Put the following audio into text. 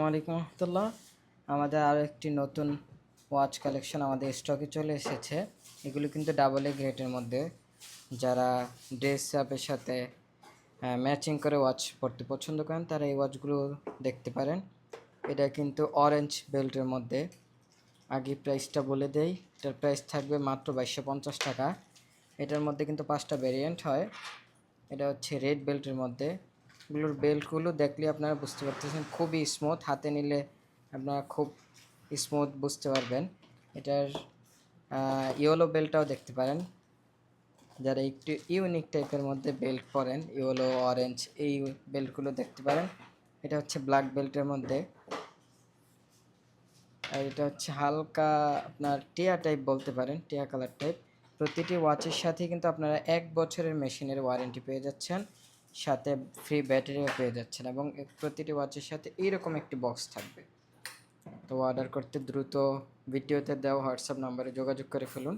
আলাইকুম রহমতুল্লাহ। আমাদের আরও একটি নতুন ওয়াচ কালেকশন আমাদের স্টকে চলে এসেছে। এগুলো কিন্তু ডাবল এ গ্রেডের মধ্যে, যারা ড্রেস আপের সাথে ম্যাচিং করে ওয়াচ পরতে পছন্দ করেন তারা এই ওয়াচগুলো দেখতে পারেন। এটা কিন্তু অরেঞ্জ বেল্টের মধ্যে। আগে প্রাইসটা বলে দেই, এটার প্রাইস থাকবে মাত্র 2250 টাকা। এটার মধ্যে কিন্তু 5টা ভেরিয়েন্ট হয়। এটা হচ্ছে রেড বেল্টের মধ্যে। এগুলোর বেল্টগুলো দেখলে আপনারা বুঝতে পারতেছেন, খুবই স্মুথ, হাতে নিলে আপনারা খুব স্মুথ বুঝতে পারবেন। এটার ইয়েলো বেল্টটাও দেখতে পারেন, যারা একটু ইউনিক টাইপের মধ্যে বেল্ট পরেন, ইয়েলো অরেঞ্জ এই বেল্টগুলো দেখতে পারেন। এটা হচ্ছে ব্ল্যাক বেল্টের মধ্যে, আর এটা হচ্ছে হালকা আপনার টিয়া টাইপ বলতে পারেন, টিয়া কালার টাইপ। প্রতিটি ওয়াচের সাথে কিন্তু আপনারা 1 বছরের মেশিনের ওয়ারেন্টি পেয়ে যাচ্ছেন, সাথে ফ্রি ব্যাটারিও পেয়ে যাচ্ছেন, এবং প্রতিটি ওয়াচের সাথে এইরকম একটি বক্স থাকবে। তো অর্ডার করতে দ্রুত ভিডিওতে দেওয়া হোয়াটসঅ্যাপ নাম্বারে যোগাযোগ করে ফেলুন।